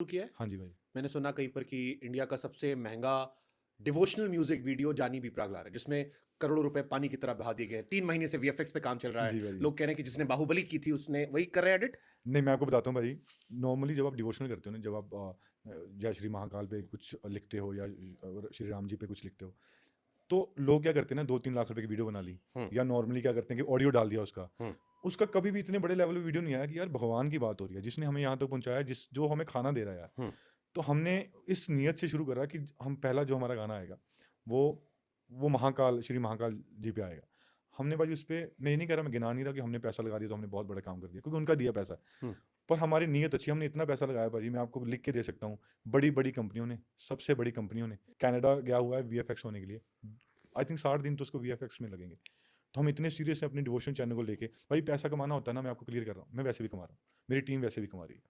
किया है? हाँ जी भाई। मैंने सुना कहीं पर कि इंडिया का सबसे महंगा डिवोशनल म्यूजिक वीडियो जानी भी प्राग ला रहा है, जिसमें करोड़ों रुपए पानी की तरह बहा दिए गए हैं। 3 महीने से वीएफएक्स पे काम चल रहा है। जी भाई। लोग कह रहे हैं कि जिसने बाहुबली की थी उसने वही कर रहा है एडिट। नहीं, मैं आपको बताता हूँ भाई, नॉर्मली जब आप डिवोशनल करते हो ना, जब आप जय श्री महाकाल पे कुछ लिखते हो या श्री राम जी पे कुछ लिखते हो, तो लोग क्या करते हैं ना, 2-3 लाख रुपए की वीडियो बना ली, या नॉर्मली क्या करते हैं कि ऑडियो डाल दिया उसका। उसका कभी भी इतने बड़े लेवल पे वीडियो नहीं आया कि यार भगवान की बात हो रही है, जिसने हमें यहाँ तक पहुंचाया, जो हमें खाना दे रहा है यार। तो हमने इस नियत से शुरू करा कि हम पहला जो हमारा गाना आएगा वो महाकाल, श्री महाकाल जी पे आएगा। हमने भाई उस पर, मैं ये नहीं कह रहा, मैं गिना नहीं रहा कि हमने पैसा लगा दिया तो हमने बहुत बड़ा काम कर दिया, क्योंकि उनका दिया पैसा। पर हमारी नीयत अच्छी, हमने इतना पैसा लगाया भाजी, मैं आपको लिख के दे सकता हूँ। बड़ी बड़ी कंपनियों ने, सबसे बड़ी कंपनियों ने, कनाडा गया हुआ है वीएफएक्स होने के लिए। आई थिंक 60 दिन तो उसको वीएफएक्स में लगेंगे। तो हम इतने सीरियस हैं अपने डिवोशन चैनल को लेके। भाई पैसा कमाना होता है ना, मैं आपको क्लियर कर रहा हूँ, मैं वैसे भी कमा रहा हूँ, मेरी टीम वैसे भी कमा रही है,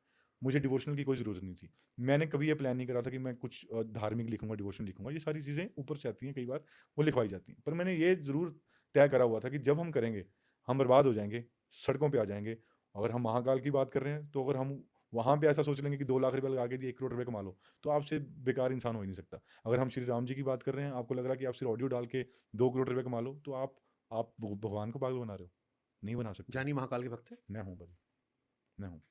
मुझे डिवोशनल की कोई ज़रूरत नहीं थी। मैंने कभी ये प्लान नहीं करा था कि मैं कुछ धार्मिक लिखूंगा, डिवोशन लिखूंगा। ये सारी चीज़ें ऊपर से आती हैं, कई बार वो लिखवाई जाती हैं। पर मैंने ये ज़रूर तय करा हुआ था कि जब हम करेंगे हम बर्बाद हो जाएंगे, सड़कों पर आ जाएंगे। अगर हम महाकाल की बात कर रहे हैं, तो अगर हम वहाँ पे ऐसा सोच लेंगे कि 2 लाख रुपए लगा के जी 1 करोड़ रुपए कमा लो, तो आपसे बेकार इंसान हो ही नहीं सकता। अगर हम श्री राम जी की बात कर रहे हैं, आपको लग रहा है कि आप सिर्फ ऑडियो डाल के 2 करोड़ रुपए कमा लो, तो आप भगवान को पागल बना रहे हो, नहीं बना सकते। जानी महाकाल के भक्त है। मैं हूँ भाई, मैं हूँ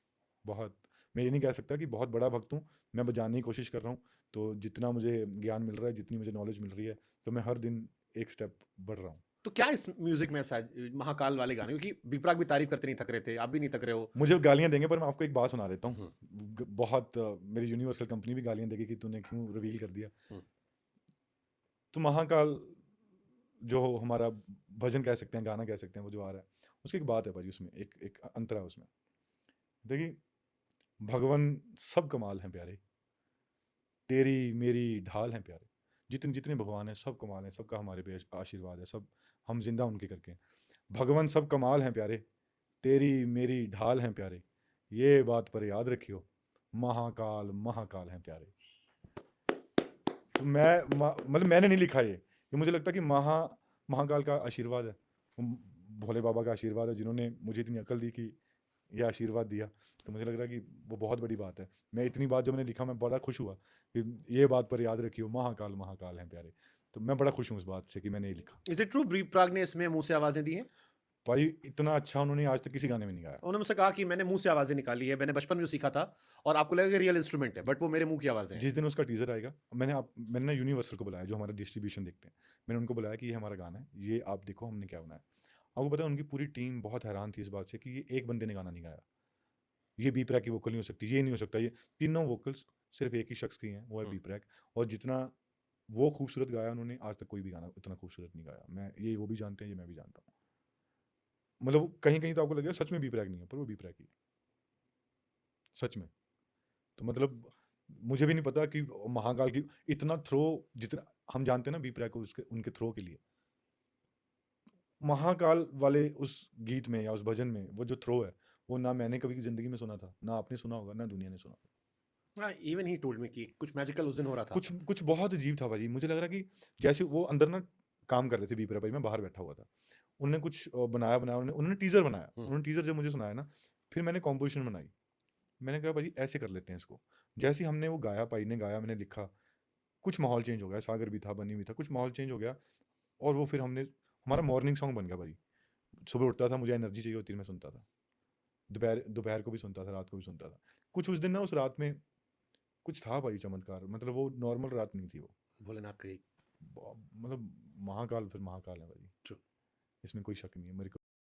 बहुत। मैं ये नहीं कह सकता कि बहुत बड़ा भक्त हूँ, मैं जानने की कोशिश कर रहा हूँ। तो जितना मुझे ज्ञान मिल रहा है, जितनी मुझे नॉलेज मिल रही है, तो मैं हर दिन एक स्टेप बढ़ रहा हूँ। तो क्या इस म्यूजिक में ऐसा है, महाकाल वाले गाने, क्योंकि विपराग भी तारीफ करते नहीं थक रहे थे, आप भी नहीं थक रहे हो। मुझे गालियां देंगे, पर मैं आपको एक बात सुना देता हूँ। बहुत मेरी यूनिवर्सल कंपनी भी गालियां देगी कि तूने क्यों रिवील कर दिया। तो महाकाल जो हमारा भजन कह सकते हैं, गाना कह सकते हैं, वो जो आ रहा है, उसकी एक बात है भाजी, उसमें एक एक अंतर है उसमें। देखिए, भगवान सब कमाल हैं प्यारे, तेरी मेरी ढाल हैं प्यारे। जितने जितने भगवान हैं सब कमाल हैं, सबका हमारे पे आशीर्वाद है, सब हम जिंदा उनके करके। भगवान सब कमाल हैं प्यारे, तेरी मेरी ढाल हैं प्यारे, ये बात पर याद रखियो, महाकाल महाकाल हैं प्यारे। तो मतलब मैंने नहीं लिखा ये मुझे लगता कि महाकाल का आशीर्वाद है, भोले बाबा का आशीर्वाद है, जिन्होंने मुझे इतनी अकल दी कि ये आशीर्वाद दिया। तो मुझे लग रहा है कि वो बहुत बड़ी बात है। मैं इतनी बात जब मैंने लिखा, मैं बड़ा खुश हुआ कि ये बात पर याद रखियो, महाकाल महाकाल हैं प्यारे। तो मैं बड़ा खुश हूँ इस बात से कि मैंने ये लिखा। इज इट ट्रू विपराग ने इसमें मुंह से आवाजें दी हैं? भाई इतना अच्छा उन्होंने आज तक किसी गाने में नहीं गाया। उन्होंने मुझसे कहा कि मैंने मुंह से आवाजें निकाली है, मैंने बचपन में सीखा था, और आपको लगेगा रियल इंस्ट्रूमेंट है, बट वो मेरे मुंह की आवाजें हैं। जिस दिन उसका टीजर आएगा, मैंने ना यूनिवर्सल को बुलाया, जो हमारा डिस्ट्रीब्यूशन देखते हैं। मैंने उनको बुलाया कि ये हमारा गाना है, ये आप देखो हमने क्या बनाया। आपको पता है, उनकी पूरी टीम बहुत हैरान थी इस बात से कि ये एक बंदे ने गाना नहीं गाया, ये बी प्रैक की वोकल नहीं हो सकती, ये नहीं हो सकता। ये तीनों वोकल्स सिर्फ एक ही शख्स की हैं, वो है बी प्रैक। और जितना वो खूबसूरत गाया उन्होंने, आज तक कोई भी गाना इतना खूबसूरत नहीं गाया। मैं ये वो भी जानते हैं, ये मैं भी जानता हूँ। मतलब कहीं कहीं तो आपको लगेगा सच में बी प्रैक नहीं है, पर वो बी प्रैक ही है, सच में। तो मतलब मुझे भी नहीं पता कि महाकाल की इतना थ्रो, जितना हम जानते हैं ना बी प्रैक को, उसके उनके थ्रो के लिए, महाकाल वाले उस गीत में या उस भजन में वो जो थ्रो है, वो ना मैंने कभी जिंदगी में सुना था, ना आपने सुना होगा, ना दुनिया ने सुना। हाँ, इवन ही टोल्ड मी कि कुछ मैजिकल उस दिन हो रहा था। कुछ कुछ बहुत अजीब था भाजी। मुझे लग रहा कि जैसे वो अंदर ना काम कर रहे थे बीपरा भाई, मैं बाहर बैठा हुआ था। उन्होंने कुछ बनाया बनाया, उन्होंने टीजर बनाया। उन्होंने टीजर जब मुझे सुनाया ना, फिर मैंने कॉम्पोजिशन बनाई। मैंने कहा भाजी ऐसे कर लेते हैं इसको। जैसे ही हमने वो गाया, पाई ने गाया, मैंने लिखा, कुछ माहौल चेंज हो गया। सागर भी था, बनी भी था, कुछ माहौल चेंज हो गया। और वो फिर हमारा मॉर्निंग सॉन्ग बन गया भाई। सुबह उठता था, मुझे एनर्जी चाहिए होती थी, मैं सुनता था। दोपहर दोपहर को भी सुनता था, रात को भी सुनता था। कुछ उस दिन ना, उस रात में कुछ था भाई चमत्कार। मतलब वो नॉर्मल रात नहीं थी वो। भोलेनाथ का मतलब महाकाल फिर महाकाल है भाई, ट्रू। इसमें कोई शक नहीं है। मेरे को